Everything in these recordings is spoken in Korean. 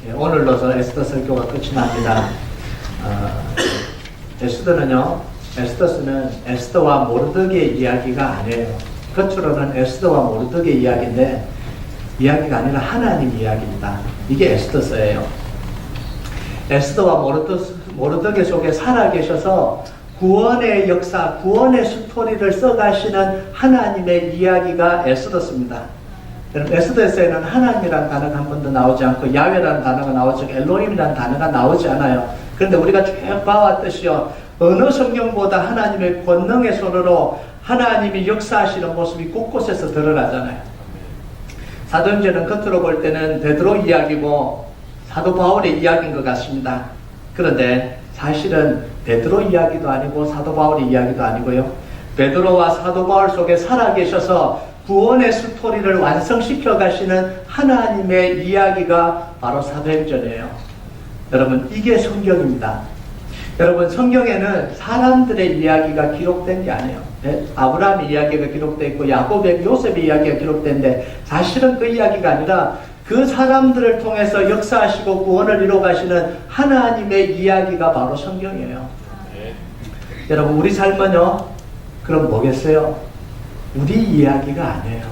예, 오늘로서 에스더 설교가 끝이 납니다. 에스더는 에스더와 모르드게의 이야기가 아니에요. 겉으로는 에스더와 모르드게의 이야기인데 이야기가 아니라 하나님 이야기입니다. 이게 에스더서예요. 에스더와 모르드게 속에 살아계셔서 구원의 역사, 구원의 스토리를 써가시는 하나님의 이야기가 에스더서입니다. 에스더에서는 하나님이라는 단어가 한 번도 나오지 않고 야훼라는 단어가 나오지 않고 엘로힘이라는 단어가 나오지 않아요. 그런데 우리가 쭉 봐왔듯이요, 어느 성경보다 하나님의 권능의 손으로 하나님이 역사하시는 모습이 곳곳에서 드러나잖아요. 사도행전은 겉으로 볼 때는 베드로 이야기고 사도 바울의 이야기인 것 같습니다. 그런데 사실은 베드로 이야기도 아니고 사도 바울의 이야기도 아니고요, 베드로와 사도 바울 속에 살아계셔서 구원의 스토리를 완성시켜 가시는 하나님의 이야기가 바로 사도행전이에요. 여러분, 이게 성경입니다. 여러분, 성경에는 사람들의 이야기가 기록된 게 아니에요. 아브라함의 이야기가 기록되어 있고 야곱의, 요셉의 이야기가 기록된데 사실은 그 이야기가 아니라 그 사람들을 통해서 역사하시고 구원을 이루어 가시는 하나님의 이야기가 바로 성경이에요. 여러분, 우리 삶은요, 그럼 뭐겠어요? 우리 이야기가 아니에요.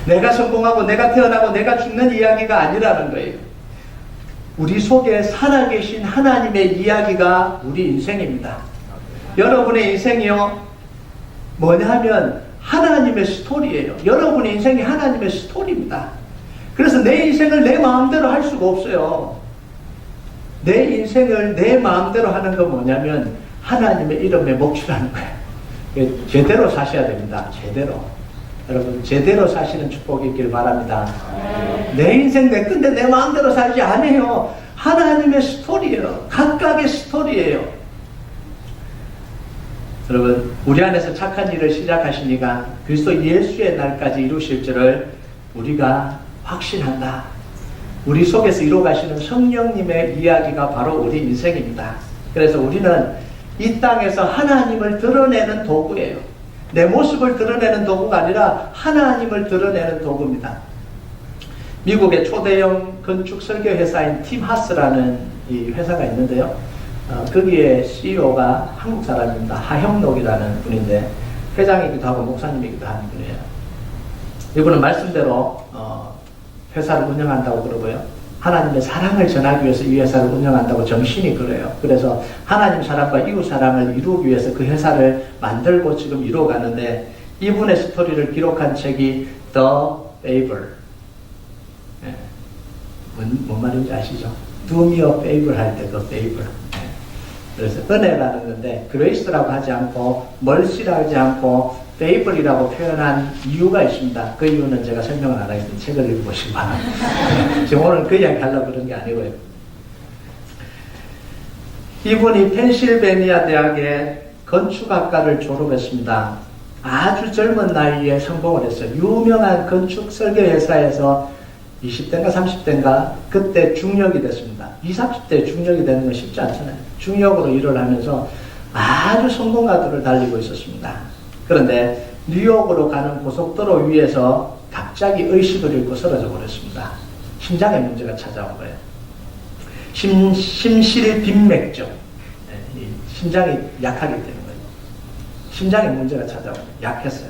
내가 성공하고 내가 태어나고 내가 죽는 이야기가 아니라는 거예요. 우리 속에 살아계신 하나님의 이야기가 우리 인생입니다. 여러분의 인생이요, 뭐냐 하면 하나님의 스토리예요. 여러분의 인생이 하나님의 스토리입니다. 그래서 내 인생을 내 마음대로 할 수가 없어요. 내 인생을 내 마음대로 하는 건 뭐냐면 하나님의 이름에 목출하는 거예요. 제대로 사셔야 됩니다. 제대로. 여러분, 제대로 사시는 축복이 있길 바랍니다. 내 인생 내 건데 내 마음대로 살지 않아요. 하나님의 스토리예요. 각각의 스토리예요. 여러분, 우리 안에서 착한 일을 시작하시니까 그리스도 예수의 날까지 이루실 줄을 우리가 확신한다. 우리 속에서 이루어가시는 성령님의 이야기가 바로 우리 인생입니다. 그래서 우리는 이 땅에서 하나님을 드러내는 도구예요. 내 모습을 드러내는 도구가 아니라 하나님을 드러내는 도구입니다. 미국의 초대형 건축 설계 회사인 팀 하스라는 이 회사가 있는데요, 거기에 CEO가 한국 사람입니다. 하형록이라는 분인데 회장이기도 하고 목사님이기도 하는 분이에요. 이분은 말씀대로 회사를 운영한다고 그러고요, 하나님의 사랑을 전하기 위해서 이 회사를 운영한다고 정신이 그래요. 그래서 하나님 사랑과 이웃 사랑을 이루기 위해서 그 회사를 만들고 지금 이루어가는데, 이분의 스토리를 기록한 책이 The Favor. 뭔 말인지 아시죠? Do me a favor 할 때 The Favor. 그래서 은혜라는 건데 그레이스라고 하지 않고 멀시라고 하지 않고 페이블이라고 표현한 이유가 있습니다. 그 이유는 제가 설명을 안 하겠습니다. 책을 읽어보시기 바랍니다. 지금 오늘 그 이야기 하려고 그런 게 아니고요. 이분이 펜실베니아 대학의 건축학과를 졸업했습니다. 아주 젊은 나이에 성공을 했어요. 유명한 건축 설계 회사에서 20대인가 30대인가 그때 중역이 됐습니다. 20, 30대 중역이 되는 건 쉽지 않잖아요. 중역으로 일을 하면서 아주 성공가도를 달리고 있었습니다. 그런데 뉴욕으로 가는 고속도로 위에서 갑자기 의식을 잃고 쓰러져 버렸습니다. 심장에 문제가 찾아온 거예요. 심실빈맥증. 심장이 약하기 때문에 심장에 문제가 찾아온 거예요. 약했어요.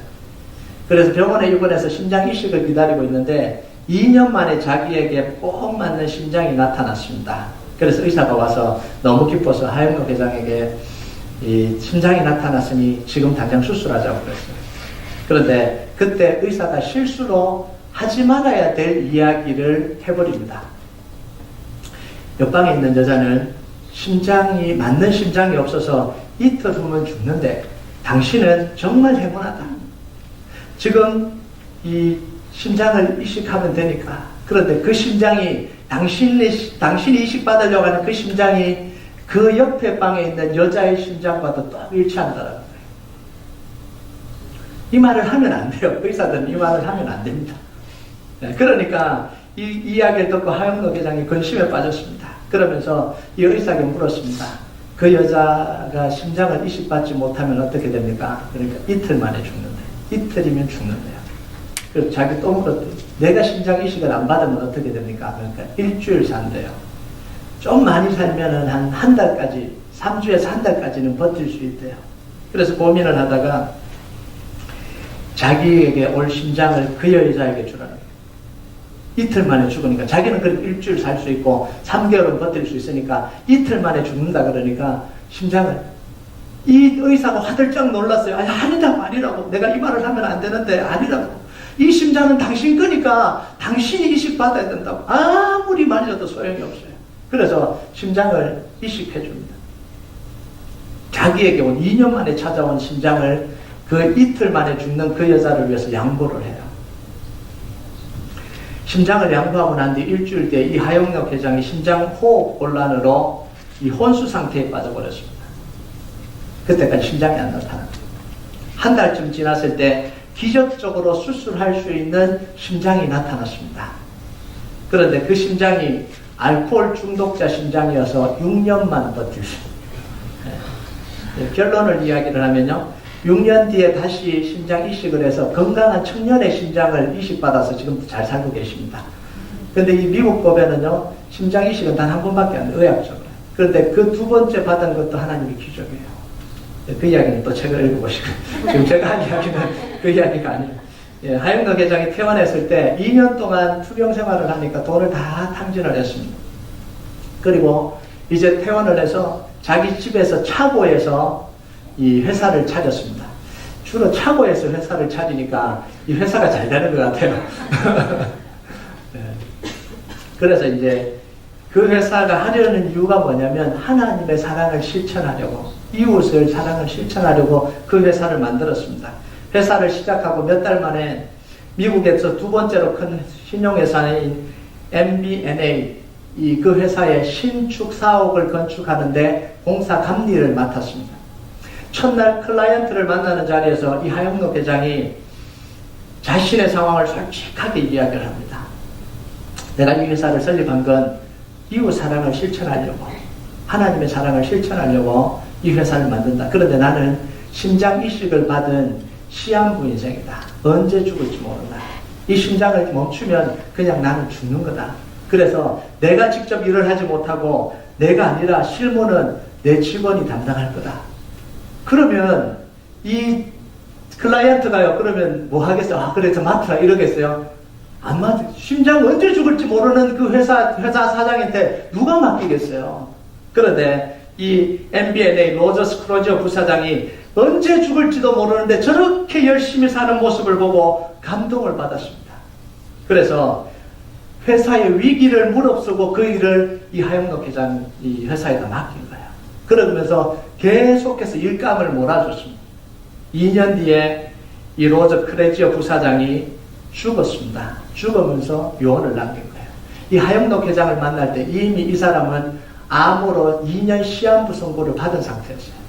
그래서 병원에 입원해서 심장 이식을 기다리고 있는데 2년 만에 자기에게 꼭 맞는 심장이 나타났습니다. 그래서 의사가 와서 너무 기뻐서 하영록 회장에게 이 심장이 나타났으니 지금 당장 수술하자고 그랬어요. 그런데 그때 의사가 실수로 하지 말아야 될 이야기를 해버립니다. 옆방에 있는 여자는 맞는 심장이 없어서 이틀 후면 죽는데 당신은 정말 행운하다. 지금 이 심장을 이식하면 되니까. 그런데 그 심장이 당신이 이식받으려고 하는 그 심장이 그 옆에 방에 있는 여자의 심장과도 또 일치한다는 거예요. 이 말을 하면 안 돼요. 의사들은 이 말을 하면 안 됩니다. 그러니까 이 이야기를 듣고 하영록 회장이 근심에 빠졌습니다. 그러면서 이 의사에게 물었습니다. 그 여자가 심장을 이식받지 못하면 어떻게 됩니까? 그러니까 이틀 만에 죽는데, 이틀이면 죽는데요. 그래서 자기 또 물었대. 내가 심장 이식을 안 받으면 어떻게 됩니까? 그러니까 일주일 산대요. 좀 많이 살면은 한 달까지, 3주에서 한 달까지는 버틸 수 있대요. 그래서 고민을 하다가 자기에게 올 심장을 그 여자에게 주라는 거예요. 이틀 만에 죽으니까 자기는 그래도 일주일 살 수 있고 3개월은 버틸 수 있으니까 이틀 만에 죽는다 그러니까 심장을, 이 의사가 화들짝 놀랐어요. 아니라고. 내가 이 말을 하면 안 되는데 아니라고. 이 심장은 당신 거니까 당신이 이식받아야 된다고. 아무리 말려도 소용이 없어요. 그래서 심장을 이식해 줍니다. 자기에게 온 2년 만에 찾아온 심장을 그 이틀 만에 죽는 그 여자를 위해서 양보를 해요. 심장을 양보하고 난 뒤 일주일 뒤에 이 하영록 회장이 심장 호흡 곤란으로 이 혼수 상태에 빠져버렸습니다. 그때까지 심장이 안 나타납니다. 한 달쯤 지났을 때 기적적으로 수술할 수 있는 심장이 나타났습니다. 그런데 그 심장이 알코올 중독자 심장이어서 6년만 버틸 수 있습니다. 결론을 이야기를 하면요, 6년 뒤에 다시 심장 이식을 해서 건강한 청년의 심장을 이식받아서 지금도 잘 살고 계십니다. 그런데 이 미국 법에는요, 심장 이식은 단 한 번밖에 안 돼요, 의학적으로. 그런데 그 두 번째 받은 것도 하나님의 기적이에요. 그 이야기는 또 책을 읽어보시고, 지금 제가 한 이야기는 그 이야기가 아니에요. 예, 하영록 회장이 퇴원했을 때 2년 동안 투병 생활을 하니까 돈을 다 탕진을 했습니다. 그리고 이제 퇴원을 해서 자기 집에서 차고에서 이 회사를 차렸습니다. 주로 차고에서 회사를 차리니까 이 회사가 잘 되는 것 같아요. 네. 그래서 이제 그 회사가 하려는 이유가 뭐냐면 하나님의 사랑을 실천하려고, 이웃을 사랑을 실천하려고 그 회사를 만들었습니다. 회사를 시작하고 몇 달 만에 미국에서 두 번째로 큰 신용회사인 MBNA, 그 회사의 신축 사옥을 건축하는데 공사 감리를 맡았습니다. 첫날 클라이언트를 만나는 자리에서 이 하영록 회장이 자신의 상황을 솔직하게 이야기를 합니다. 내가 이 회사를 설립한 건 이웃 사랑을 실천하려고, 하나님의 사랑을 실천하려고 이 회사를 만든다. 그런데 나는 심장 이식을 받은 시한부 인생이다. 언제 죽을지 모른다. 이 심장을 멈추면 그냥 나는 죽는 거다. 그래서 내가 직접 일을 하지 못하고 내가 아니라 실무는 내 직원이 담당할 거다. 그러면 이 클라이언트가요, 그러면 뭐 하겠어? 그래서 맡으라 이러겠어요? 안 맡아. 심장 언제 죽을지 모르는 그 회사 사장한테 누가 맡기겠어요? 그런데 이 MBNA 로저스 크로저 부사장이 언제 죽을지도 모르는데 저렇게 열심히 사는 모습을 보고 감동을 받았습니다. 그래서 회사의 위기를 무릅쓰고 그 일을 이 하영록 회장 이 회사에다 맡긴 거예요. 그러면서 계속해서 일감을 몰아줬습니다. 2년 뒤에 이 로저 크레지어 부사장이 죽었습니다. 죽으면서 유언을 남긴 거예요. 이 하영록 회장을 만날 때 이미 이 사람은 암으로 2년 시한부 선고를 받은 상태였어요.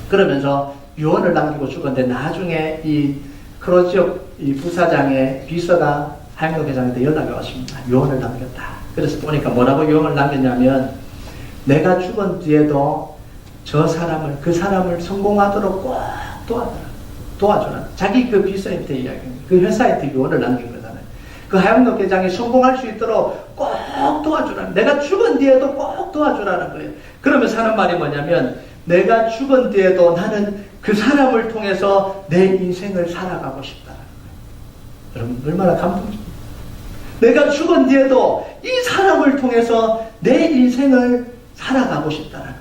그러면서 유언을 남기고 죽었는데 나중에 이 크로지어 이 부사장의 비서가 하영록 회장한테 연락이 왔습니다. 유언을 남겼다. 그래서 보니까 뭐라고 유언을 남겼냐면, 내가 죽은 뒤에도 그 사람을 성공하도록 꼭 도와주라. 자기 그 비서한테 이야기합니다. 그 회사한테 유언을 남긴 거잖아요. 그 하영록 회장이 성공할 수 있도록 꼭 도와주라. 내가 죽은 뒤에도 꼭 도와주라는 거예요. 그러면서 하는 말이 뭐냐면, 내가 죽은 뒤에도 나는 그 사람을 통해서 내 인생을 살아가고 싶다는 거예요. 여러분, 얼마나 감동적입니까? 내가 죽은 뒤에도 이 사람을 통해서 내 인생을 살아가고 싶다는 거예요.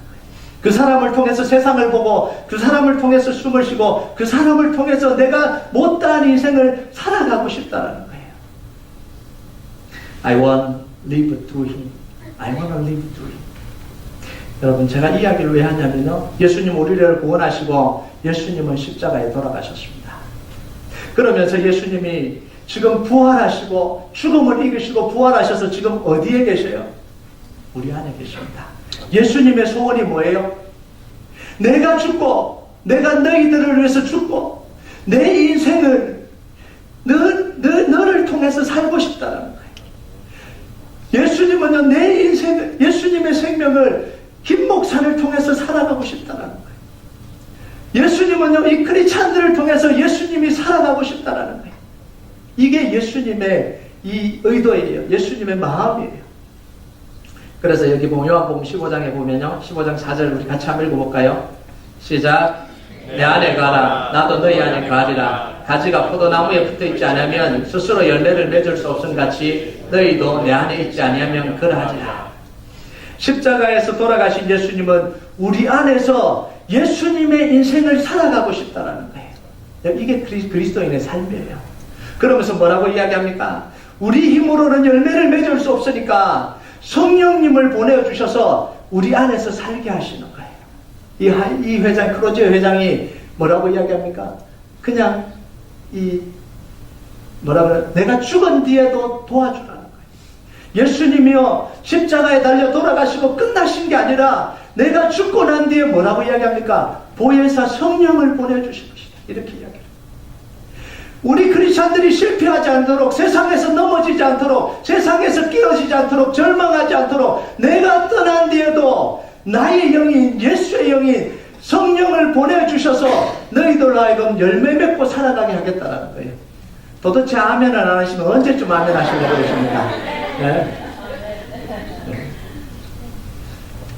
그 사람을 통해서 세상을 보고, 그 사람을 통해서 숨을 쉬고, 그 사람을 통해서 내가 못다한 인생을 살아가고 싶다는 거예요. I want to live to him. I want to live to him. 여러분, 제가 이야기를 왜 하냐면요, 예수님 우리를 구원하시고 예수님은 십자가에 돌아가셨습니다. 그러면서 예수님이 지금 부활하시고 죽음을 이기시고 부활하셔서 지금 어디에 계셔요? 우리 안에 계십니다. 예수님의 소원이 뭐예요? 내가 죽고, 내가 너희들을 위해서 죽고, 내 인생을 너를 통해서 살고 싶다는 거예요. 예수님은요, 내 인생을, 예수님의 생명을 김 목사를 통해서 살아가고 싶다는 거예요. 예수님은요, 이 크리스찬들을 통해서 예수님이 살아가고 싶다는 거예요. 이게 예수님의 이 의도예요. 예수님의 마음이에요. 그래서 여기 보면 요한복음 15장에 보면요. 15장 4절 우리 같이 한번 읽어볼까요? 시작. 내 안에 가라. 나도 너희 안에 가리라. 가지가 포도나무에 붙어있지 않으면 스스로 열매를 맺을 수 없음 같이 너희도 내 안에 있지 아니하면 그러하지라. 십자가에서 돌아가신 예수님은 우리 안에서 예수님의 인생을 살아가고 싶다라는 거예요. 이게 그리스도인의 삶이에요. 그러면서 뭐라고 이야기합니까? 우리 힘으로는 열매를 맺을 수 없으니까 성령님을 보내주셔서 우리 안에서 살게 하시는 거예요. 이 회장, 크로제 회장이 뭐라고 이야기합니까? 그냥 내가 죽은 뒤에도 도와주라는 거예요. 예수님이요, 십자가에 달려 돌아가시고 끝나신 게 아니라 내가 죽고 난 뒤에 뭐라고 이야기합니까? 보혜사 성령을 보내주신 것이다. 이렇게 이야기해요. 우리 크리스찬들이 실패하지 않도록, 세상에서 넘어지지 않도록, 세상에서 끼어지지 않도록, 절망하지 않도록, 내가 떠난 뒤에도 나의 영인, 예수의 영인 성령을 보내주셔서 너희들 하여금 열매 맺고 살아가게 하겠다는 거예요. 도대체 아멘을 안 하시면 언제쯤 아멘 하시려고 그러십니까? 네? 네.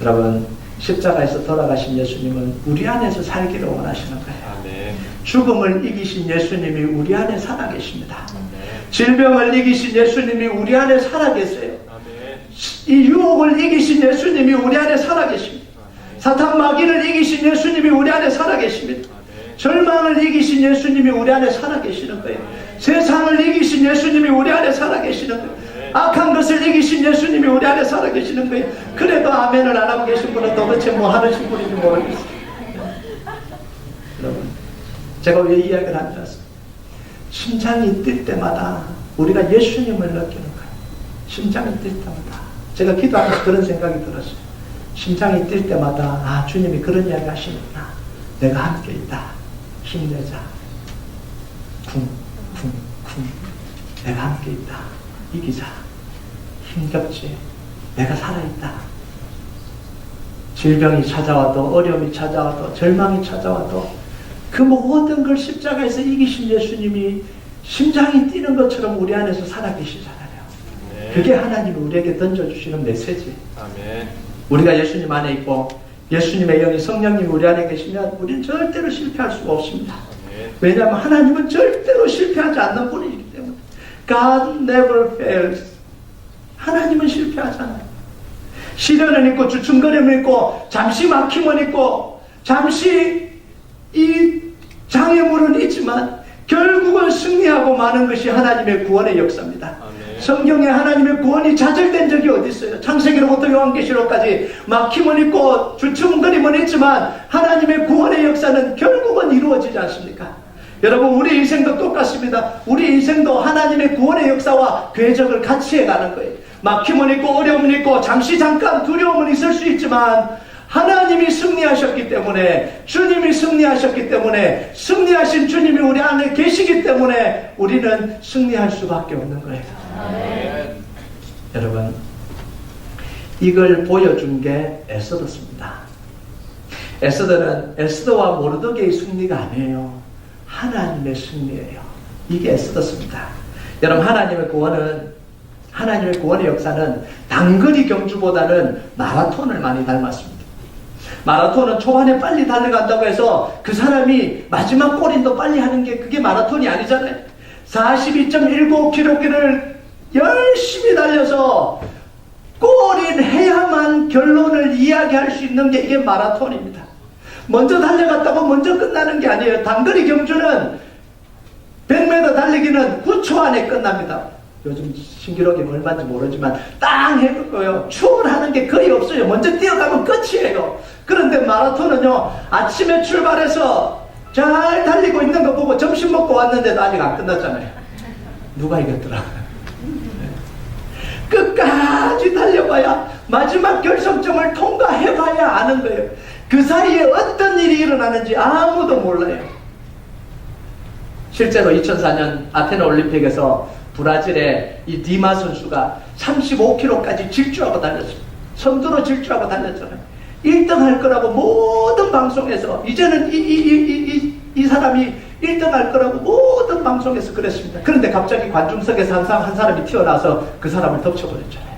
여러분, 십자가에서 돌아가신 예수님은 우리 안에서 살기를 원하시는 거예요. 아멘. 죽음을 이기신 예수님이 우리 안에 살아계십니다. 아멘. 질병을 이기신 예수님이 우리 안에 살아계세요. 아멘. 이 유혹을 이기신 예수님이 우리 안에 살아계십니다. 아멘. 사탄 마귀를 이기신 예수님이 우리 안에 살아계십니다. 아멘. 절망을 이기신 예수님이 우리 안에 살아계시는 거예요. 아멘. 세상을 이기신 예수님이 우리 안에 살아계시는 거예요. 악한 것을 이기신 예수님이 우리 안에 살아계시는 거예요. 그래도 아멘을 안 하고 계신 분은 도대체 뭐 하는 분인지 모르겠어요. 여러분, 제가 왜 이야기를 하는 줄 아세요? 심장이 뛸 때마다 우리가 예수님을 느끼는 거예요. 심장이 뛸 때마다. 제가 기도하면서 그런 생각이 들었어요. 심장이 뛸 때마다 주님이 그런 이야기 하시는구나. 내가 함께 있다. 힘내자. 쿵쿵쿵. 내가 함께 있다. 이기자. 힘겹지. 내가 살아있다. 질병이 찾아와도, 어려움이 찾아와도, 절망이 찾아와도 그 모든 걸 십자가에서 이기신 예수님이 심장이 뛰는 것처럼 우리 안에서 살아계시잖아요. 네. 그게 하나님이 우리에게 던져주시는 메시지. 아멘. 우리가 예수님 안에 있고 예수님의 영이 성령님이 우리 안에 계시면 우리는 절대로 실패할 수가 없습니다. 아멘. 왜냐하면 하나님은 절대로 실패하지 않는 분이기 때문에. God never fails. 하나님은 실패하잖아요. 시련은 있고 주춤거림은 있고 잠시 막힘은 있고 잠시 이 장애물은 있지만 결국은 승리하고 마는 것이 하나님의 구원의 역사입니다. 아멘. 성경에 하나님의 구원이 좌절된 적이 어디 있어요? 창세기로부터 요한계시록까지 막힘은 있고 주춤거림은 있지만 하나님의 구원의 역사는 결국은 이루어지지 않습니까? 여러분, 우리 인생도 똑같습니다. 우리 인생도 하나님의 구원의 역사와 궤적을 같이 해가는 거예요. 막힘은 있고 어려움은 있고 잠깐 두려움은 있을 수 있지만 하나님이 승리하셨기 때문에, 주님이 승리하셨기 때문에, 승리하신 주님이 우리 안에 계시기 때문에 우리는 승리할 수밖에 없는 거예요. 네. 여러분, 이걸 보여준 게 에스더입니다. 에스더와 모르드게의 승리가 아니에요. 하나님의 승리예요. 이게 에스더입니다. 여러분, 하나님의 구원의 역사는 단거리 경주보다는 마라톤을 많이 닮았습니다. 마라톤은 초반에 빨리 달려간다고 해서 그 사람이 마지막 골인도 빨리 하는 게 그게 마라톤이 아니잖아요. 42.195km를 열심히 달려서 골인 해야만 결론을 이야기할 수 있는 게 이게 마라톤입니다. 먼저 달려갔다고 먼저 끝나는 게 아니에요. 단거리 경주는 100m 달리기는 9초 안에 끝납니다. 요즘 신기록이 얼마인지 모르지만 땅 해볼거예요. 추월하는 게 거의 없어요. 먼저 뛰어가면 끝이에요. 그런데 마라톤은요, 아침에 출발해서 잘 달리고 있는 거 보고 점심 먹고 왔는데도 아직 안 끝났잖아요. 누가 이겼더라? 끝까지 달려봐야 마지막 결승점을 통과해봐야 아는 거예요. 그 사이에 어떤 일이 일어나는지 아무도 몰라요. 실제로 2004년 아테네 올림픽에서 브라질의 이 디마 선수가 35km까지 질주하고 달렸어요. 선두로 질주하고 달렸잖아요. 1등 할 거라고 모든 방송에서 이제는 이 사람이 1등 할 거라고 모든 방송에서 그랬습니다. 그런데 갑자기 관중석에서 한 사람이 튀어나와서 그 사람을 덮쳐버렸잖아요.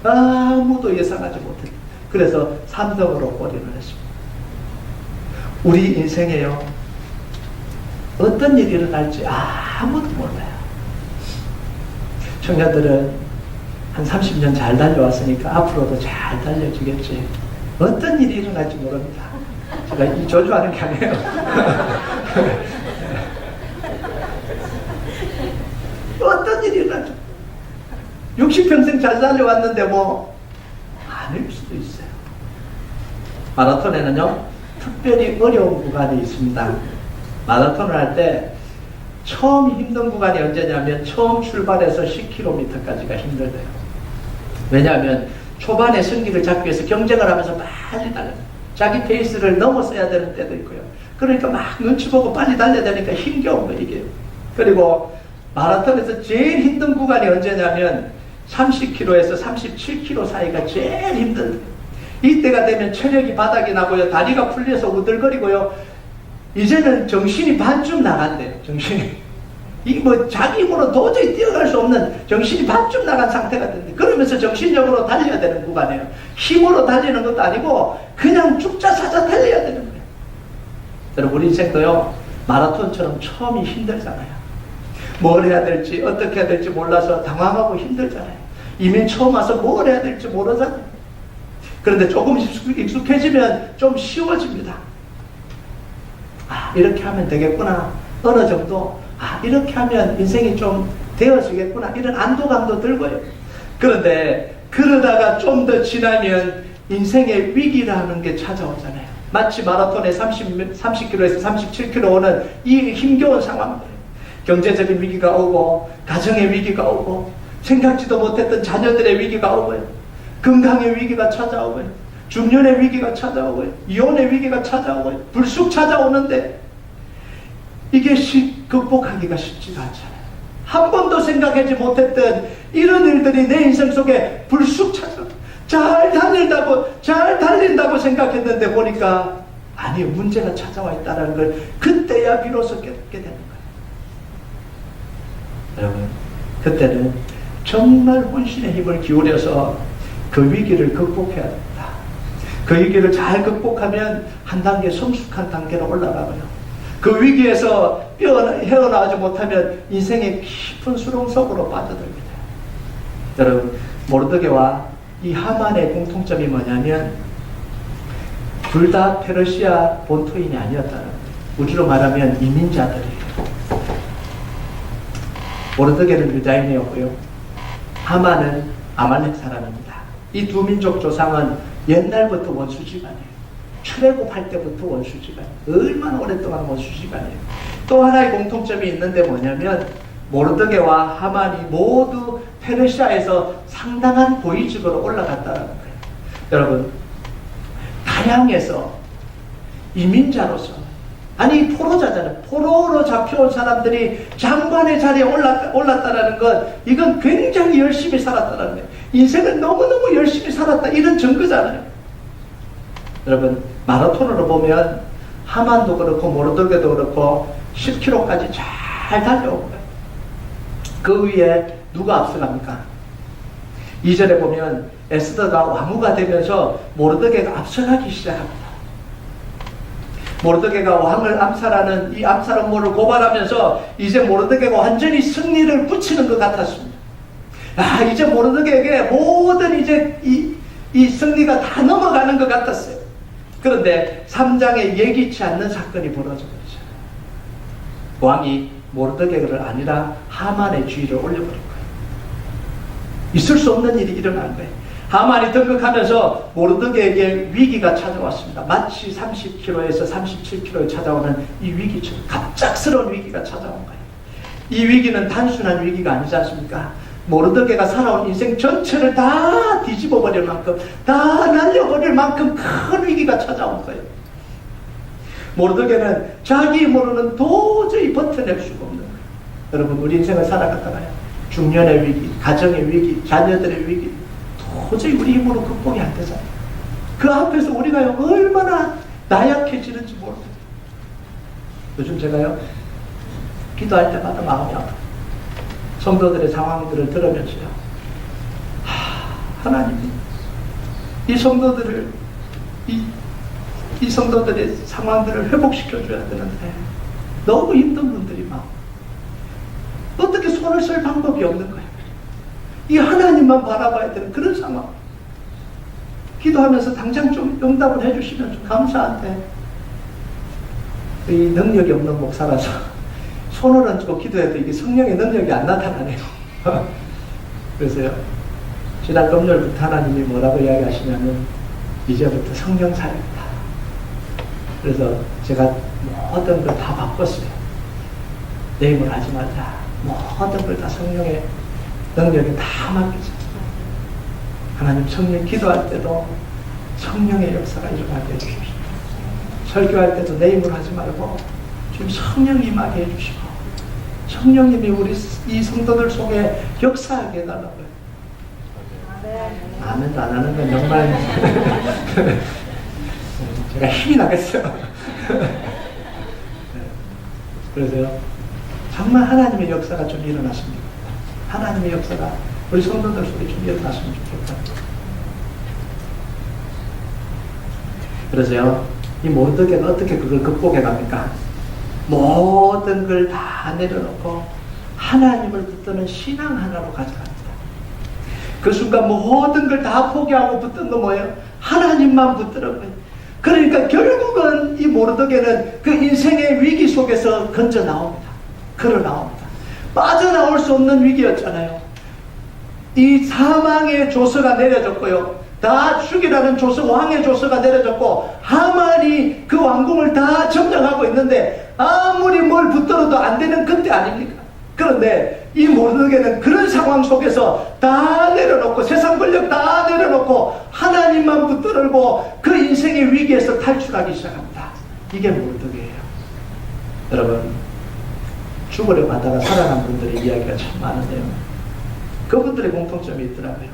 아무도 예상하지 못했어요. 그래서 3등으로 골인을 했습니다. 우리 인생에요, 어떤 일이 일어날지 아무도 몰라요. 청년들은 한 30년 잘 달려왔으니까 앞으로도 잘 달려지겠지. 어떤 일이 일어날지 모릅니다. 제가 이 조주하는 게 아니에요. 어떤 일이 일어날지. 60평생 잘 달려왔는데 뭐 아닐 수도 있어요. 마라톤에는요, 특별히 어려운 구간이 있습니다. 마라톤을 할 때 처음 힘든 구간이 언제냐면 처음 출발해서 10km까지가 힘들대요. 왜냐하면 초반에 승기를 잡기 위해서 경쟁을 하면서 빨리 달려요. 자기 페이스를 넘어서야 되는 때도 있고요. 그러니까 막 눈치 보고 빨리 달려야 되니까 힘겨운 거 이게. 그리고 마라톤에서 제일 힘든 구간이 언제냐면 30km에서 37km 사이가 제일 힘든. 이때가 되면 체력이 바닥이 나고요. 다리가 풀려서 우들거리고요. 이제는 정신이 반쯤 나간대요. 정신이. 이 뭐 자기 힘으로 도저히 뛰어갈 수 없는 정신이 반쯤 나간 상태가 된대. 그러면서 정신력으로 달려야 되는 구간이에요. 힘으로 달리는 것도 아니고 그냥 죽자사자 달려야 되는 거예요. 여러분, 우리 인생도요, 마라톤처럼 처음이 힘들잖아요. 뭘 해야 될지 어떻게 해야 될지 몰라서 당황하고 힘들잖아요. 이미 처음 와서 뭘 해야 될지 모르잖아요. 그런데 조금 익숙해지면 좀 쉬워집니다. 아, 이렇게 하면 되겠구나. 어느 정도, 아, 이렇게 하면 인생이 좀 되어지겠구나. 이런 안도감도 들고요. 그런데 그러다가 좀 더 지나면 인생의 위기라는 게 찾아오잖아요. 마치 마라톤에 30km에서 37km 오는 이 힘겨운 상황들. 경제적인 위기가 오고, 가정의 위기가 오고, 생각지도 못했던 자녀들의 위기가 오고요. 건강의 위기가 찾아오고요. 중년의 위기가 찾아오고요. 이혼의 위기가 찾아오고요. 불쑥 찾아오는데 이게 극복하기가 쉽지가 않잖아요. 한 번도 생각하지 못했던 이런 일들이 내 인생 속에 불쑥 찾아오고, 잘 달린다고 생각했는데 보니까 아니, 문제가 찾아와 있다는 걸 그때야 비로소 깨닫게 되는 거예요. 여러분, 그때는 정말 혼신의 힘을 기울여서 그 위기를 극복해야 됩니다. 그 위기를 잘 극복하면 한 단계 성숙한 단계로 올라가고요. 그 위기에서 헤어나오지 못하면 인생의 깊은 수렁 속으로 빠져듭니다. 여러분, 모르드게와 이 하만의 공통점이 뭐냐면 둘 다 페르시아 본토인이 아니었다는 거예요. 우리로 말하면 이민자들이에요. 모르드게는 유다인이었고요. 하만은 아말렉 사람입니다. 이 두 민족 조상은 옛날부터 원수지간이에요. 출애굽할 때부터 원수지간이에요. 얼마나 오랫동안 원수지간이에요. 또 하나의 공통점이 있는데 뭐냐면 모르드게와 하만이 모두 페르시아에서 상당한 고위직으로 올라갔다는 거예요. 여러분, 가량에서 이민자로서, 아니 포로자잖아요. 포로로 잡혀온 사람들이 장관의 자리에 올랐다는 건 이건 굉장히 열심히 살았다는 거예요. 인생을 너무너무 열심히 살았다, 이런 증거잖아요. 여러분, 마라톤으로 보면 하만도 그렇고 모르드게도 그렇고 10km까지 잘 달려온 거예요. 그 위에 누가 앞서갑니까? 2절에 보면 에스더가 왕후가 되면서 모르드게가 앞서가기 시작합니다. 모르드게가 왕을 암살하는 이 암살 음모를 고발하면서 이제 모르드게가 완전히 승리를 붙이는 것 같았습니다. 아, 이제 모르드게에게 모든 이제 이 승리가 다 넘어가는 것 같았어요. 그런데 3장에 예기치 않는 사건이 벌어져 버리죠. 왕이 모르드게를 아니라 하만의 주의를 올려버린 거예요. 있을 수 없는 일이 일어난 거예요. 하만이 등극하면서 모르드게에게 위기가 찾아왔습니다. 마치 30km에서 37km에 찾아오는 이 위기처럼 갑작스러운 위기가 찾아온 거예요. 이 위기는 단순한 위기가 아니지 않습니까? 모르드게가 살아온 인생 전체를 다 뒤집어 버릴 만큼, 다 날려버릴 만큼 큰 위기가 찾아온 거예요. 모르드게는 자기 힘으로는 도저히 버텨낼 수가 없는 거예요. 여러분, 우리 인생을 살아갔다가요, 중년의 위기, 가정의 위기, 자녀들의 위기, 도저히 우리 힘으로 극복이 안 되잖아요. 그 앞에서 우리가 얼마나 나약해지는지 모르겠어요. 요즘 제가요, 기도할 때마다 마음이 아파요. 성도들의 상황들을 들으면서요. 하나님이 이 성도들을 이 성도들의 상황들을 회복시켜줘야 되는데 너무 힘든 분들이 막 어떻게 손을 쓸 방법이 없는 거예요. 이 하나님만 바라봐야 되는 그런 상황. 기도하면서 당장 좀 응답을 해주시면 좀 감사한데 이 능력이 없는 목사라서 손을 얹고 기도해도 이게 성령의 능력이 안 나타나네요. 그래서요, 지난 금요일부터 하나님이 뭐라고 이야기하시냐면 이제부터 성령 사역이다. 그래서 제가 모든 걸 다 바꿨어요. 내 힘을 하지 말자. 모든 걸 다 성령의 능력에 다 맡기자. 하나님 성령 기도할 때도 성령의 역사가 일어나게 해주십시오. 설교할 때도 내 힘으로 하지 말고 지금 성령이 임하게 해주시고 성령님이 우리 이 성도들 속에 역사하게 해달라고요. 아멘도 안 하는 건 정말 제가 힘이 나겠어요. 그래서요, 정말 하나님의 역사가 좀 일어났으면 좋겠다. 하나님의 역사가 우리 성도들 속에 좀 일어났으면 좋겠다. 그래서요, 이 모르드게가 어떻게 그걸 극복해 갑니까? 모든 걸 다 내려놓고 하나님을 붙드는 신앙 하나로 가져갑니다. 그 순간 모든 걸 다 포기하고 붙든 건 뭐예요? 하나님만 붙드는 거예요. 그러니까 결국은 이 모르드게는 그 인생의 위기 속에서 건져 나옵니다. 걸어 나옵니다. 빠져나올 수 없는 위기였잖아요. 이 사망의 조서가 내려졌고요. 다 죽이라는 조서, 왕의 조서가 내려졌고 하만이 그 왕궁을 다 점령하고 있는데 아무리 뭘 붙들어도 안 되는 그때 아닙니까? 그런데 이 모르드게는 그런 상황 속에서 다 내려놓고 세상 권력 다 내려놓고 하나님만 붙들고 그 인생의 위기에서 탈출하기 시작합니다. 이게 모르드게예요. 여러분, 죽으려고 하다가 살아난 분들의 이야기가 참 많은데요. 그분들의 공통점이 있더라고요.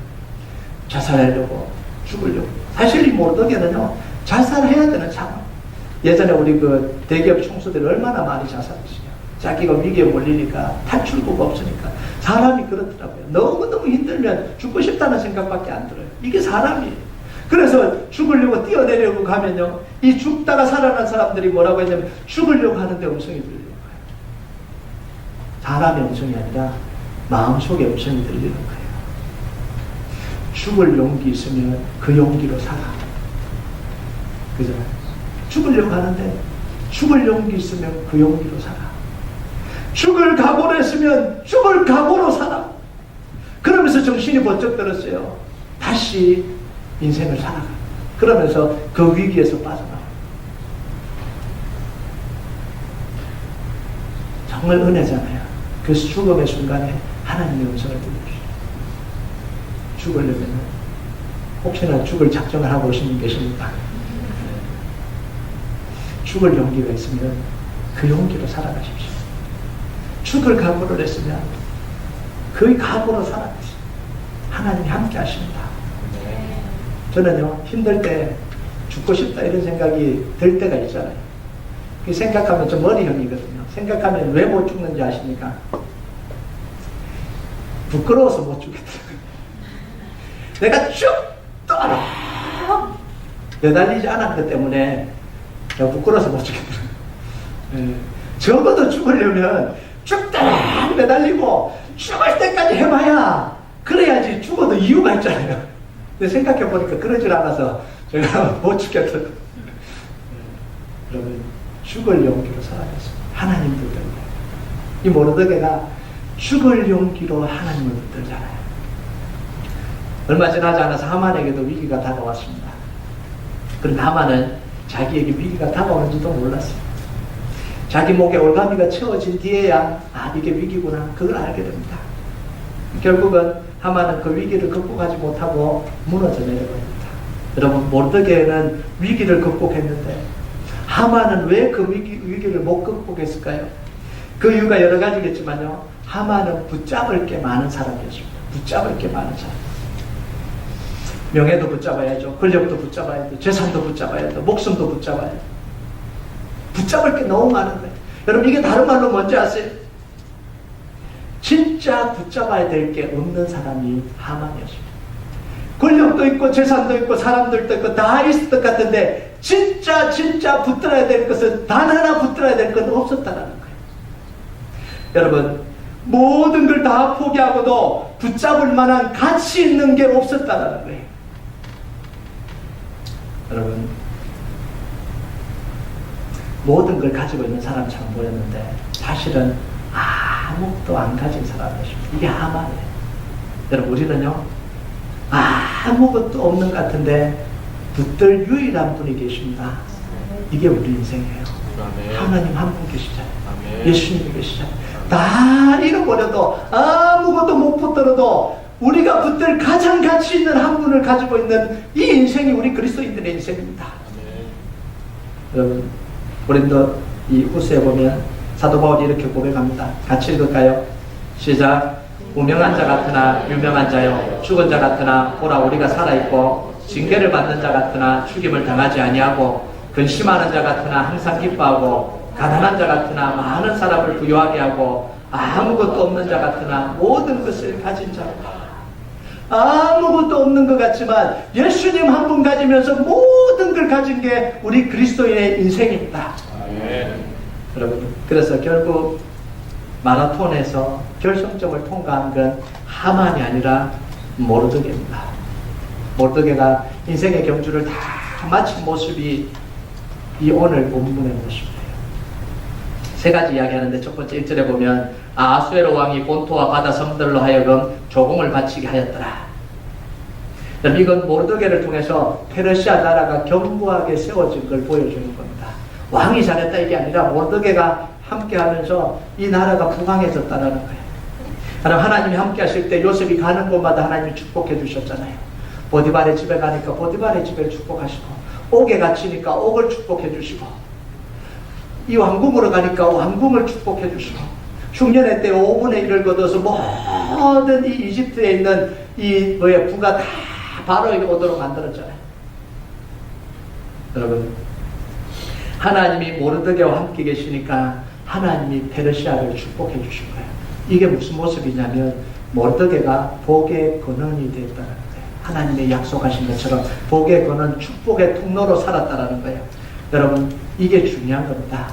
자살하려고, 죽으려고. 사실 이 모르드게는요, 자살해야 되는 상황. 예전에 우리 그 대기업 총수들이 얼마나 많이 자살했어요. 자기가 위기에 몰리니까 탈출구가 없으니까. 사람이 그렇더라고요. 너무너무 힘들면 죽고 싶다는 생각밖에 안 들어요. 이게 사람이에요. 그래서 죽으려고 뛰어내려고 가면요, 이 죽다가 살아난 사람들이 뭐라고 했냐면 죽으려고 하는데 음성이 들리는 거예요. 사람의 음성이 아니라 마음속에 음성이 들리는 거예요. 죽을 용기 있으면 그 용기로 살아. 그죠? 죽으려고 하는데 죽을 용기 있으면 그 용기로 살아. 죽을 각오로 했으면 죽을 각오로 살아. 그러면서 정신이 번쩍 들었어요. 다시 인생을 살아가. 그러면서 그 위기에서 빠져나와. 정말 은혜잖아요. 그 죽음의 순간에 하나님의 음성을 들려주시죠. 죽으려면 혹시나 죽을 작정을 하고 오신 분 계십니까? 죽을 용기가 있으면 그 용기로 살아가십시오. 죽을 각오를 했으면 그 각오로 살아가십시오. 하나님이 함께 하십니다. 저는요, 힘들 때 죽고 싶다 이런 생각이 들 때가 있잖아요. 그 생각하면 좀 머리형이거든요. 생각하면 왜 못 죽는지 아십니까? 부끄러워서 못 죽겠더라고요. 내가 쭉 떠라 매달리지 않았기 때문에 내가 부끄러워서 못 죽겠더라고요. 적어도 죽으려면 쭉 떠라 매달리고 죽을 때까지 해봐야 그래야지 죽어도 이유가 있잖아요. 근데 생각해보니까 그러질 않아서 제가 못 죽겠더라고요. 여러분, 죽을 용기로 살아갔습니다. 하나님 붙들고. 이 모르드게가 죽을 용기로 하나님을 붙들잖아요. 얼마 지나지 않아서 하만에게도 위기가 다가왔습니다. 그런데 하만은 자기에게 위기가 다가오는지도 몰랐어요. 자기 목에 올가미가 채워진 뒤에야 이게 위기구나 그걸 알게 됩니다. 결국은 하만은 그 위기를 극복하지 못하고 무너져 내려갑니다. 여러분, 모르드게는 위기를 극복했는데 하만은 왜 그 위기를 못 극복했을까요? 그 이유가 여러 가지겠지만요, 하만은 붙잡을 게 많은 사람이었습니다. 붙잡을 게 많은 사람. 명예도 붙잡아야죠. 권력도 붙잡아야 돼. 재산도 붙잡아야 돼. 목숨도 붙잡아야 돼. 붙잡을 게 너무 많은데, 여러분, 이게 다른 말로 뭔지 아세요? 진짜 붙잡아야 될 게 없는 사람이 하만이었습니다. 권력도 있고 재산도 있고 사람들도 있고 다 있을 것 같은데 진짜 붙들어야 될 것은 단 하나 붙들어야 될 건 없었다라는 거예요. 여러분, 모든 걸 다 포기하고도 붙잡을 만한 가치 있는 게 없었다라는 거예요. 여러분, 모든 걸 가지고 있는 사람처럼 보였는데 사실은 아무것도 안 가진 사람이었습니다. 이게 하만이에요. 여러분, 우리는요 아무것도 없는 것 같은데 붙들 유일한 분이 계십니다. 이게 우리 인생이에요. 하나님 한 분 계시잖아요. 예수님이 계시잖아요. 다 잃어버려도 아무것도 못 붙들어도 우리가 붙들 가장 가치 있는 한 분을 가지고 있는 이 인생이 우리 그리스도인들의 인생입니다. 여러분, 고린도 이 후서에 보면 사도 바울이 이렇게 고백합니다. 같이 읽을까요? 시작. 무명한 자 같으나 유명한 자요, 죽은 자 같으나 보라 우리가 살아있고 징계를 받는 자 같으나 죽임을 당하지 아니하고 근심하는 자 같으나 항상 기뻐하고 가난한 자 같으나 많은 사람을 부유하게 하고 아무것도 없는 자 같으나 모든 것을 가진 자. 아무것도 없는 것 같지만 예수님 한 분 가지면서 모든 걸 가진 게 우리 그리스도인의 인생입니다. 여러분, 그래서 결국 마라톤에서 결승점을 통과한 건 하만이 아니라 모르드게입니다. 모르드게가 인생의 경주를 다 마친 모습이 이 오늘 본문의 모습이에요. 세 가지 이야기하는데 첫 번째 1절에 보면 아수에로 왕이 본토와 바다 섬들로 하여금 조공을 바치게 하였더라. 이건 모르드게를 통해서 페르시아 나라가 견고하게 세워진 걸 보여주는 겁니다. 왕이 잘했다 이게 아니라 모르드게가 함께하면서 이 나라가 부강해졌다는 거예요. 하나님이 함께 하실 때 요셉이 가는 곳마다 하나님이 축복해 주셨잖아요. 보디발의 집에 가니까 보디발의 집을 축복하시고, 옥에 갇히니까 옥을 축복해 주시고, 이 왕궁으로 가니까 왕궁을 축복해 주시고, 흉년의 때 5분의 1을 거둬서 모든 이 이집트에 있는 이 부가 다 바로에게 오도록 만들었잖아요. 여러분, 하나님이 모르드게와 함께 계시니까 하나님이 페르시아를 축복해 주신 거예요. 이게 무슨 모습이냐면 모르드게가 복의 근원이 됐다는 거예요. 하나님의 약속하신 것처럼 복의 근원, 축복의 통로로 살았다는 거예요. 여러분, 이게 중요한 겁니다.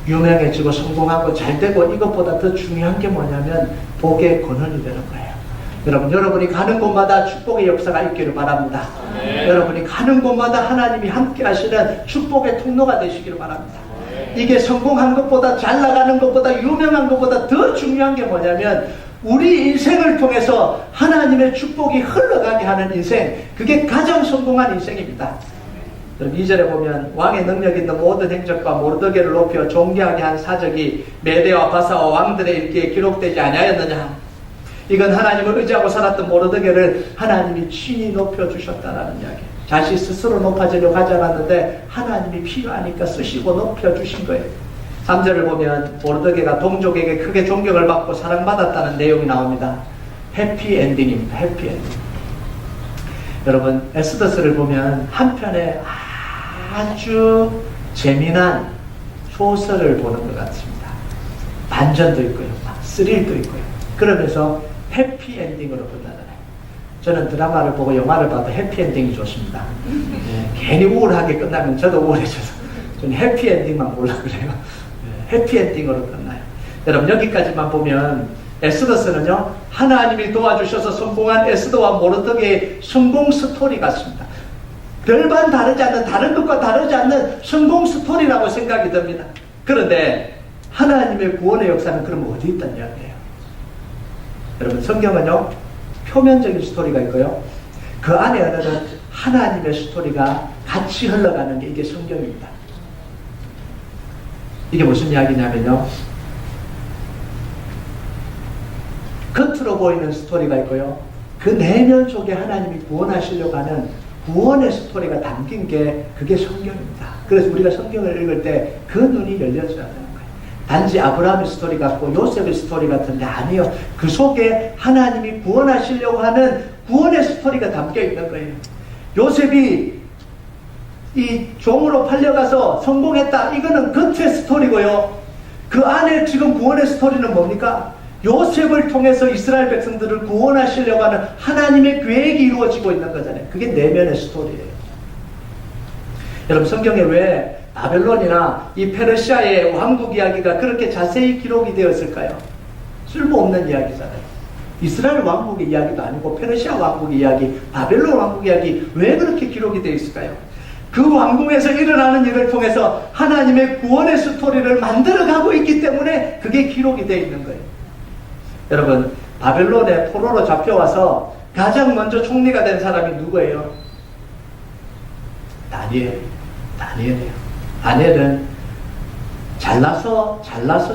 유명해지고 성공하고 잘되고 이것보다 더 중요한 게 뭐냐면 복의 근원이 되는 거예요. 여러분, 여러분이 가는 곳마다 축복의 역사가 있기를 바랍니다. 여러분이 가는 곳마다 하나님이 함께 하시는 축복의 통로가 되시기를 바랍니다. 이게 성공한 것보다, 잘 나가는 것보다, 유명한 것보다 더 중요한 게 뭐냐면 우리 인생을 통해서 하나님의 축복이 흘러가게 하는 인생, 그게 가장 성공한 인생입니다. 2절에 보면 왕의 능력 있는 모든 행적과 모르드게를 높여 존귀하게 한 사적이 메대와 바사와 왕들의 일기에 기록되지 아니하였느냐. 이건 하나님을 의지하고 살았던 모르드게를 하나님이 친히 높여주셨다는 이야기. 자신 스스로 높아지려고 하지 않았는데 하나님이 필요하니까 쓰시고 높여주신 거예요. 3절을 보면 모르드게가 동족에게 크게 존경을 받고 사랑받았다는 내용이 나옵니다. 해피엔딩입니다. 해피엔딩. 여러분, 에스더스를 보면 한편에 아주 재미난 소설을 보는 것 같습니다. 반전도 있고요, 스릴도 있고요. 그러면서 해피엔딩으로 끝나잖아요. 저는 드라마를 보고 영화를 봐도 해피엔딩이 좋습니다. 괜히 우울하게 끝나면 저도 우울해져서 저는 해피엔딩만 보려고 그래요. 해피엔딩으로 끝나요. 여러분, 여기까지만 보면 에스더스는요, 하나님이 도와주셔서 성공한 에스더와 모르드게의 성공 스토리 같습니다. 별반 다르지 않는, 다른 것과 다르지 않는 성공 스토리라고 생각이 듭니다. 그런데 하나님의 구원의 역사는 그럼 어디 있단 이야기예요? 여러분, 성경은요, 표면적인 스토리가 있고요, 그 안에 어느는 하나님의 스토리가 같이 흘러가는 게 이게 성경입니다. 이게 무슨 이야기냐면요, 겉으로 보이는 스토리가 있고요, 그 내면 속에 하나님이 구원하시려고 하는 구원의 스토리가 담긴 게 그게 성경입니다. 그래서 우리가 성경을 읽을 때 그 눈이 열려져야 되는 거예요. 단지 아브라함의 스토리 같고 요셉의 스토리 같은데 아니요. 그 속에 하나님이 구원하시려고 하는 구원의 스토리가 담겨 있는 거예요. 요셉이 이 종으로 팔려가서 성공했다. 이거는 겉의 스토리고요. 그 안에 지금 구원의 스토리는 뭡니까? 요셉을 통해서 이스라엘 백성들을 구원하시려고 하는 하나님의 계획이 이루어지고 있는 거잖아요. 그게 내면의 스토리예요. 여러분, 성경에 왜 바벨론이나 이 페르시아의 왕국 이야기가 그렇게 자세히 기록이 되었을까요? 쓸모없는 이야기잖아요. 이스라엘 왕국의 이야기도 아니고 페르시아 왕국의 이야기, 바벨론 왕국의 이야기, 왜 그렇게 기록이 되어 있을까요? 그 왕국에서 일어나는 일을 통해서 하나님의 구원의 스토리를 만들어가고 있기 때문에 그게 기록이 되어 있는 거예요. 여러분, 바벨론에 포로로 잡혀와서 가장 먼저 총리가 된 사람이 누구예요? 다니엘이에요. 다니엘은 잘나서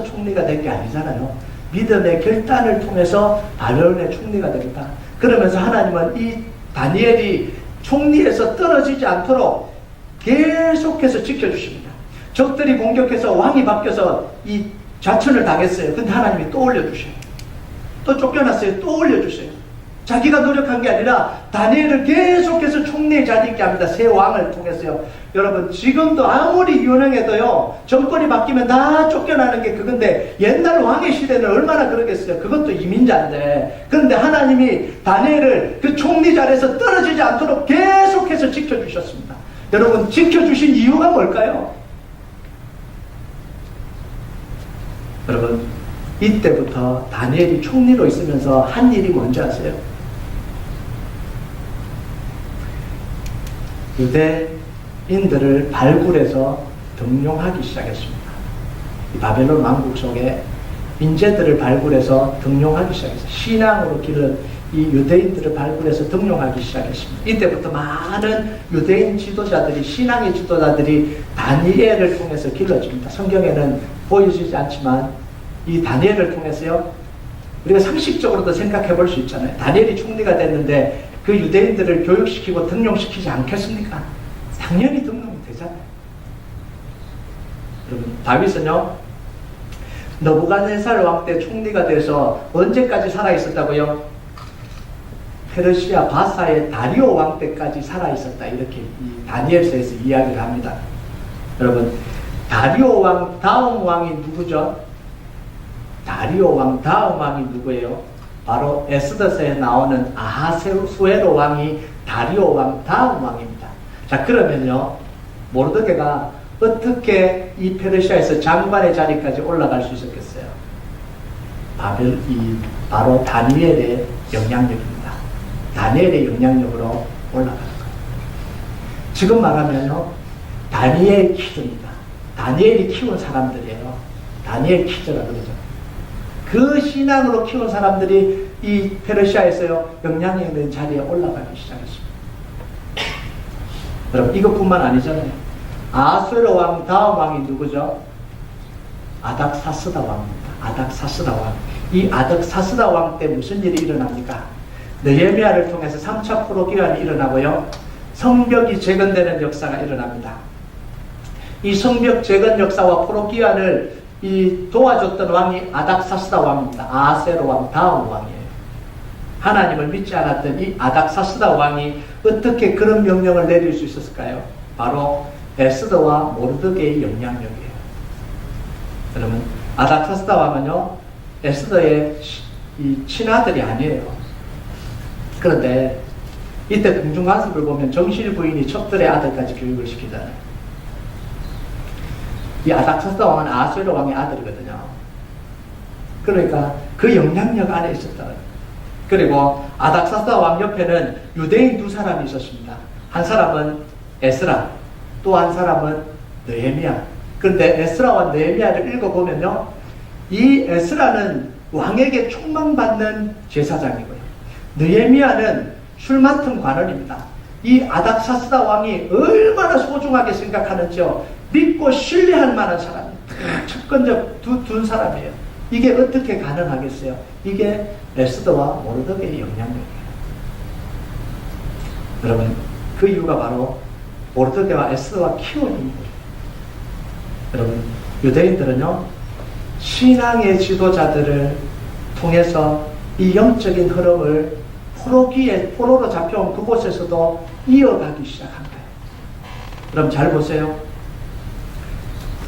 총리가 된 게 아니잖아요. 믿음의 결단을 통해서 바벨론의 총리가 됩니다. 그러면서 하나님은 이 다니엘이 총리에서 떨어지지 않도록 계속해서 지켜주십니다. 적들이 공격해서 왕이 바뀌어서 이 좌천을 당했어요. 근데 하나님이 또 올려주셔요. 또 쫓겨났어요. 또 올려주세요. 자기가 노력한 게 아니라 다니엘을 계속해서 총리의 자리에 있게 합니다. 새 왕을 통해서요. 여러분, 지금도 아무리 유능해도요, 정권이 바뀌면 다 쫓겨나는 게 그건데, 옛날 왕의 시대는 얼마나 그러겠어요. 그것도 이민자인데. 그런데 하나님이 다니엘을 그 총리 자리에서 떨어지지 않도록 계속해서 지켜주셨습니다. 여러분, 지켜주신 이유가 뭘까요? 여러분, 이때부터 다니엘이 총리로 있으면서 한 일이 뭔지 아세요? 유대인들을 발굴해서 등용하기 시작했습니다. 이 바벨론 왕국 속에 인재들을 발굴해서 등용하기 시작했어요. 신앙으로 기른 이 유대인들을 발굴해서 등용하기 시작했습니다. 이때부터 많은 유대인 지도자들이, 신앙의 지도자들이 다니엘을 통해서 길러집니다. 성경에는 보여지지 않지만 이 다니엘을 통해서요, 우리가 상식적으로도 생각해 볼 수 있잖아요. 다니엘이 총리가 됐는데 그 유대인들을 교육시키고 등용시키지 않겠습니까? 당연히 등용이 되잖아요. 여러분, 다윗은요, 느부갓네살 왕 때 총리가 돼서 언제까지 살아있었다고요? 페르시아 바사의 다리오 왕 때까지 살아있었다. 이렇게 이 다니엘서에서 이야기를 합니다. 여러분, 다리오 왕 다음 왕이 누구죠? 다리오 왕 다음 왕이 누구예요? 바로 에스더서에 나오는 아하수에로 왕이 다리오 왕 다음 왕입니다. 자, 그러면요, 모르드게가 어떻게 이 페르시아에서 장관의 자리까지 올라갈 수 있었겠어요? 바로 다니엘의 영향력입니다. 다니엘의 영향력으로 올라가는 거예요. 지금 말하면요, 다니엘 키드입니다. 다니엘이 키운 사람들이에요. 다니엘 키드라 그러죠. 그 신앙으로 키운 사람들이 이 페르시아에서요, 영향력 있는 자리에 올라가기 시작했습니다. 여러분, 이것뿐만 아니잖아요. 아하수에로 왕 다음 왕이 누구죠? 아닥사스다 왕입니다. 아닥사스다 왕. 이 아닥사스다 왕 때 무슨 일이 일어납니까? 느헤미야를 통해서 3차 포로기환이 일어나고요, 성벽이 재건되는 역사가 일어납니다. 이 성벽 재건 역사와 포로기환을 도와줬던 왕이 아닥사스다 왕입니다. 아하수에로 왕 다음 왕이에요. 하나님을 믿지 않았던 이 아닥사스다 왕이 어떻게 그런 명령을 내릴 수 있었을까요? 바로 에스더와 모르드게의 영향력이에요. 여러분, 아닥사스다 왕은요, 에스더의 이 친아들이 아니에요. 그런데 이때 궁중간섭을 보면 정실 부인이 첩들의 아들까지 교육을 시키잖아요. 이 아닥사스다 왕은 아하수에로 왕의 아들이거든요. 그러니까 그 영향력 안에 있었다. 그리고 아닥사스다 왕 옆에는 유대인 두 사람이 있었습니다. 한 사람은 에스라, 또 한 사람은 느헤미야. 그런데 에스라와 느헤미야를 읽어보면요, 이 에스라는 왕에게 촉망받는 제사장이고요, 느헤미야는 술 맡은 관원입니다. 이 아닥사스다 왕이 얼마나 소중하게 생각하는지요, 믿고 신뢰할 만한 사람이에요. 척건적 두 사람이에요. 이게 어떻게 가능하겠어요? 이게 에스더와 모르드게의 영향력이에요. 여러분, 그 이유가 바로 모르드게와 에스더가 키운 인물이에요. 여러분, 유대인들은요, 신앙의 지도자들을 통해서 이 영적인 흐름을 포로로 잡혀온 그곳에서도 이어가기 시작한 거예요. 그럼 잘 보세요.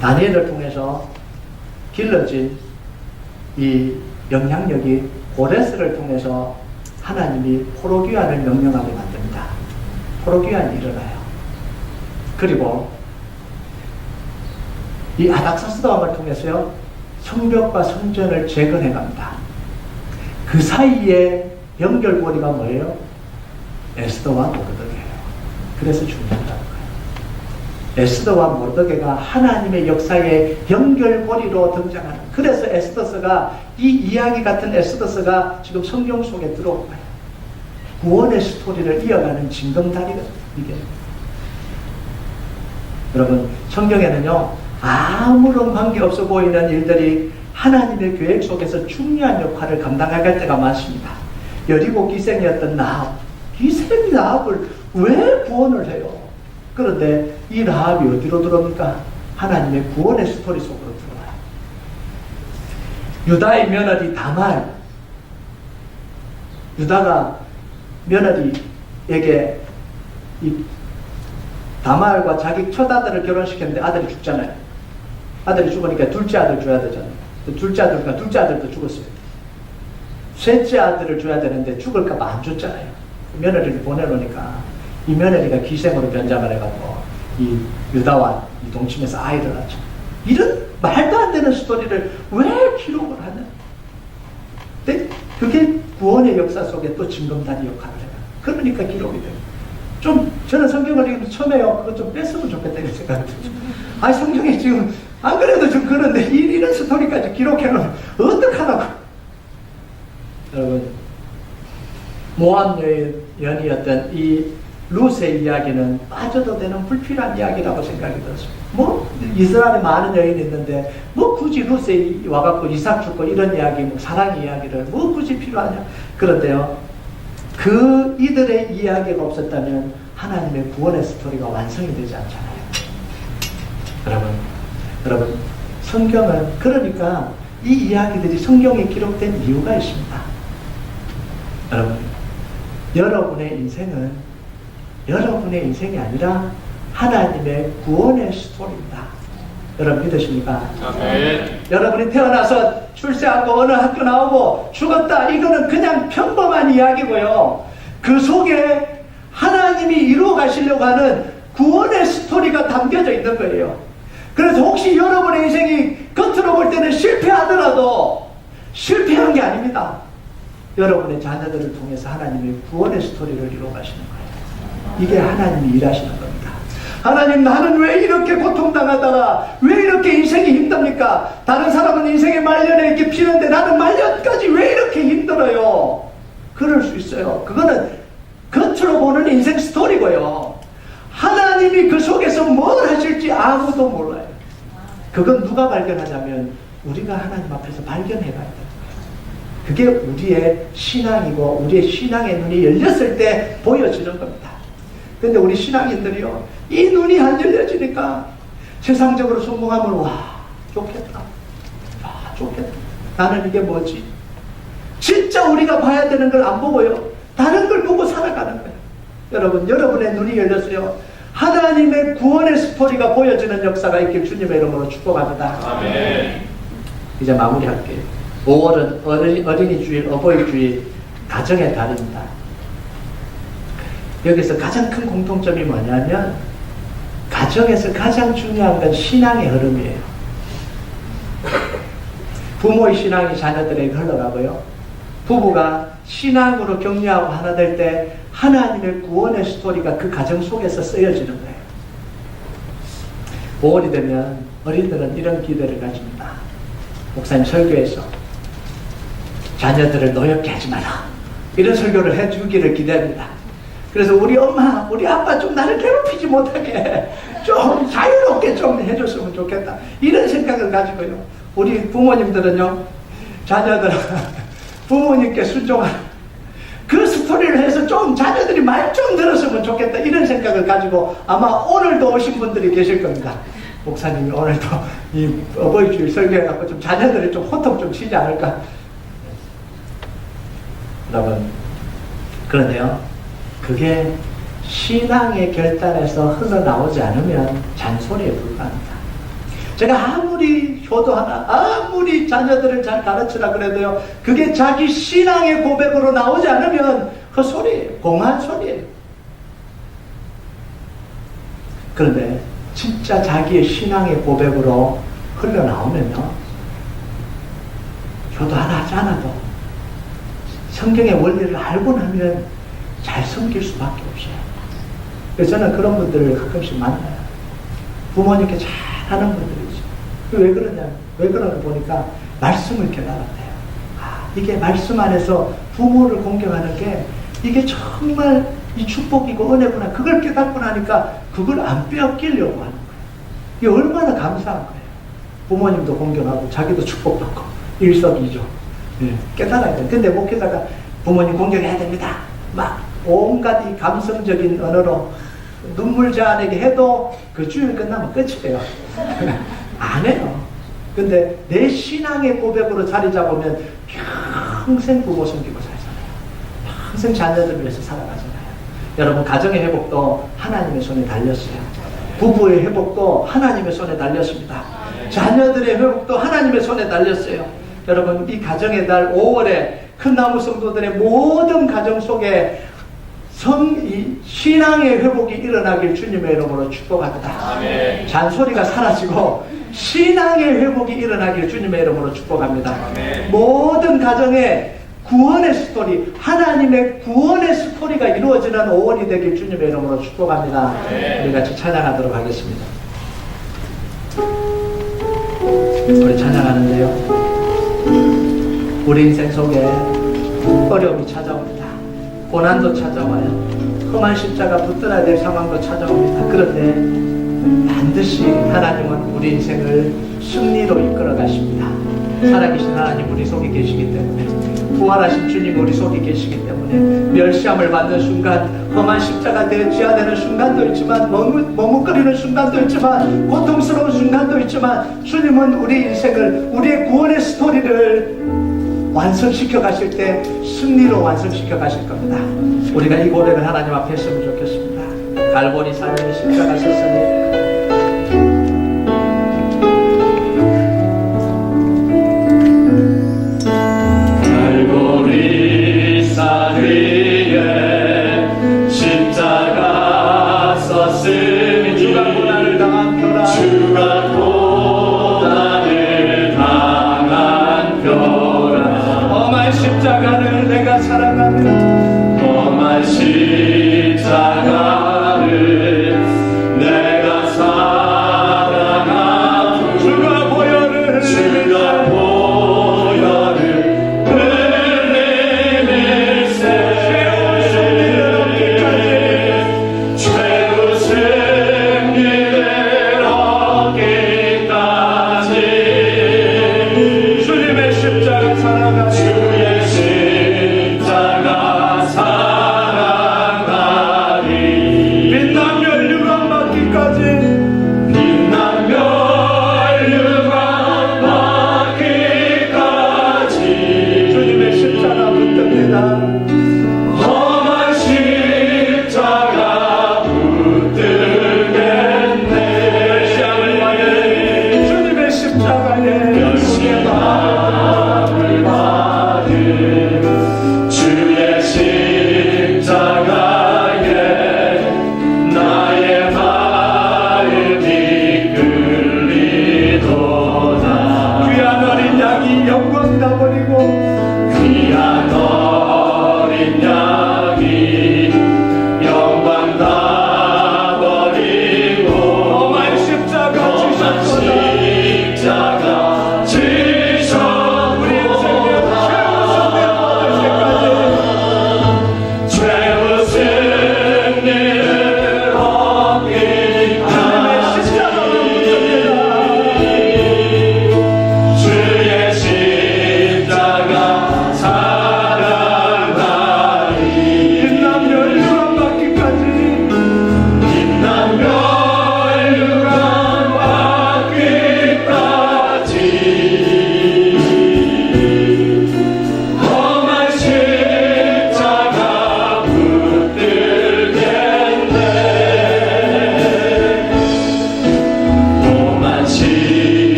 다니엘을 통해서 길러진 이 영향력이 고레스를 통해서 하나님이 포로귀환을 명령하게 만듭니다. 포로귀환이 일어나요. 그리고 이 아닥사스다 왕을 통해서요, 성벽과 성전을 재건해 갑니다. 그 사이에 연결고리가 뭐예요? 에스더와 모르드게예요. 그래서 중요하다는 거예요. 에스더와 모르드게가 하나님의 역사의 연결고리로 등장하는, 그래서 에스더서가, 이 이야기 같은 에스더서가 지금 성경 속에 들어온 거예요. 구원의 스토리를 이어가는 징검다리거든요, 이게. 여러분, 성경에는요, 아무런 관계없어 보이는 일들이 하나님의 계획 속에서 중요한 역할을 감당할 때가 많습니다. 여리고 기생이었던 라합, 기생 라합을 왜 구원을 해요? 그런데 이 라합이 어디로 들어옵니까? 하나님의 구원의 스토리 속으로 들어와요. 유다의 며느리 다말, 유다가 며느리에게 이 다말과 자기 첫 아들을 결혼시켰는데 아들이 죽잖아요. 아들이 죽으니까 둘째 아들 줘야 되잖아요. 둘째 아들도 죽었어요. 셋째 아들을 줘야 되는데 죽을까봐 안 줬잖아요. 며느리를 보내놓으니까 이 며느리가 기생으로 변장을 해갖고 이 유다와 이 동침해서 아이를 낳죠. 이런 말도 안 되는 스토리를 왜 기록을 하냐? 근데 그게 구원의 역사 속에 또 징검다리 역할을 해요. 그러니까 기록이 돼요. 좀 저는 성경을 읽으면서 처음에요, 그거 좀 뺐으면 좋겠다 이런 생각이 들죠. 아니 성경에 지금 안 그래도 좀 그런데 이런 스토리까지 기록해놓으면 어떡하라고. 여러분, 모압 여인이었던 이 룻의 이야기는 빠져도 되는 불필요한 이야기라고 생각이 들었어요. 뭐 이스라엘에 많은 여인이 있는데 뭐 굳이 룻에 와갖고 이삭 죽고 이런 이야기, 뭐 사랑 이야기를 뭐 굳이 필요하냐. 그런데요, 그 이들의 이야기가 없었다면 하나님의 구원의 스토리가 완성이 되지 않잖아요. 여러분, 성경은, 그러니까 이 이야기들이 성경에 기록된 이유가 있습니다. 여러분, 여러분의 인생이 아니라 하나님의 구원의 스토리입니다. 여러분 믿으십니까? 아멘. 여러분이 태어나서 출세하고 어느 학교 나오고 죽었다, 이거는 그냥 평범한 이야기고요. 그 속에 하나님이 이루어 가시려고 하는 구원의 스토리가 담겨져 있는 거예요. 그래서 혹시 여러분의 인생이 겉으로 볼 때는 실패하더라도 실패한 게 아닙니다. 여러분의 자녀들을 통해서 하나님의 구원의 스토리를 이루어 가시는 거예요. 이게 하나님이 일하시는 겁니다. 하나님, 나는 왜 이렇게 고통당하다가 왜 이렇게 인생이 힘듭니까? 다른 사람은 인생의 말년에 이렇게 피는데 나는 말년까지 왜 이렇게 힘들어요? 그럴 수 있어요. 그거는 겉으로 보는 인생 스토리고요. 하나님이 그 속에서 뭘 하실지 아무도 몰라요. 그건 누가 발견하자면 우리가 하나님 앞에서 발견해야 돼요. 그게 우리의 신앙이고 우리의 신앙의 눈이 열렸을 때 보여지는 겁니다. 근데 우리 신앙인들이요, 이 눈이 안 열려지니까 세상적으로 성공하면 와 좋겠다, 와 좋겠다, 나는 이게 뭐지? 진짜 우리가 봐야 되는 걸 안 보고요, 다른 걸 보고 살아가는 거예요. 여러분, 여러분의 눈이 열렸어요. 하나님의 구원의 스토리가 보여지는 역사가 있길 주님의 이름으로 축복합니다. 아멘. 이제 마무리할게요. 5월은 어린이 주일, 어버이 주일, 가정의 달입니다. 여기서 가장 큰 공통점이 뭐냐면 가정에서 가장 중요한 건 신앙의 흐름이에요. 부모의 신앙이 자녀들에게 흘러가고요, 부부가 신앙으로 격려하고 하나 될 때 하나님의 구원의 스토리가 그 가정 속에서 쓰여지는 거예요. 5월이 되면 어린이들은 이런 기대를 가집니다. 목사님 설교에서 자녀들을 노엽게 하지 마라, 이런 설교를 해주기를 기대합니다. 그래서 우리 엄마, 우리 아빠 좀 나를 괴롭히지 못하게 좀 자유롭게 좀 해줬으면 좋겠다, 이런 생각을 가지고요, 우리 부모님들은요, 자녀들 부모님께 순종하라, 그 스토리를 해서 좀 자녀들이 말 좀 들었으면 좋겠다, 이런 생각을 가지고 아마 오늘도 오신 분들이 계실 겁니다. 목사님이 오늘도 이 어버이 주일 설교해갖고 좀 자녀들이 좀 호통 좀 치지 않을까. 여러분, 그런데요, 그게 신앙의 결단에서 흘러나오지 않으면 잔소리에 불과합니다. 제가 아무리 효도하나, 아무리 자녀들을 잘 가르치라 그래도요, 그게 자기 신앙의 고백으로 나오지 않으면 헛소리예요. 공한 소리예요. 그런데 진짜 자기의 신앙의 고백으로 흘러나오면요, 효도 하나 하지 않아도 성경의 원리를 알고 나면 잘 섬길 수밖에 없어요. 그래서 저는 그런 분들을 가끔씩 만나요. 부모님께 잘하는 분들이 있어요. 왜 그러냐? 왜 그러냐 보니까 말씀을 깨달았대요. 아, 이게 말씀 안에서 부모를 공경하는 게 이게 정말 이 축복이고 은혜구나. 그걸 깨닫고 나니까 그걸 안 빼앗기려고 하는 거예요. 이게 얼마나 감사한 거예요. 부모님도 공경하고 자기도 축복받고 일석이조. 예, 깨달아야 돼요. 근데 목회자가 부모님 공경해야 됩니다. 막 온갖 이 감성적인 언어로 눈물 자아내게 해도 그 주일 끝나면 끝이에요. 안 해요. 근데 내 신앙의 고백으로 자리 잡으면 평생 부모 섬기고 살잖아요. 평생 자녀들 위해서 살아가잖아요. 여러분, 가정의 회복도 하나님의 손에 달렸어요. 부부의 회복도 하나님의 손에 달렸습니다. 자녀들의 회복도 하나님의 손에 달렸어요. 여러분, 이 가정의 달 5월에 큰 나무 성도들의 모든 가정 속에 이 신앙의 회복이 일어나길 주님의 이름으로 축복합니다. 아멘. 잔소리가 사라지고 신앙의 회복이 일어나길 주님의 이름으로 축복합니다. 아멘. 모든 가정에 구원의 스토리, 하나님의 구원의 스토리가 이루어지는 5월이 되길 주님의 이름으로 축복합니다. 아멘. 우리 같이 찬양하도록 하겠습니다. 우리 찬양하는데요, 우리 인생 속에 어려움이 찾아옵니다. 고난도 찾아와요. 험한 십자가 붙들어야 될 상황도 찾아옵니다. 그런데 반드시 하나님은 우리 인생을 승리로 이끌어 가십니다. 살아계신 하나님 우리 속에 계시기 때문에, 부활하신 주님 우리 속에 계시기 때문에, 멸시함을 받는 순간, 험한 십자가 되어야 되는 순간도 있지만, 머뭇거리는 순간도 있지만, 고통스러운 순간도 있지만, 주님은 우리 인생을, 우리의 구원의 스토리를 완성시켜 가실 때 승리로 완성시켜 가실 겁니다. 우리가 이 고백을 하나님 앞에 했으면 좋겠습니다. 갈보리 산에 십자가 섰으니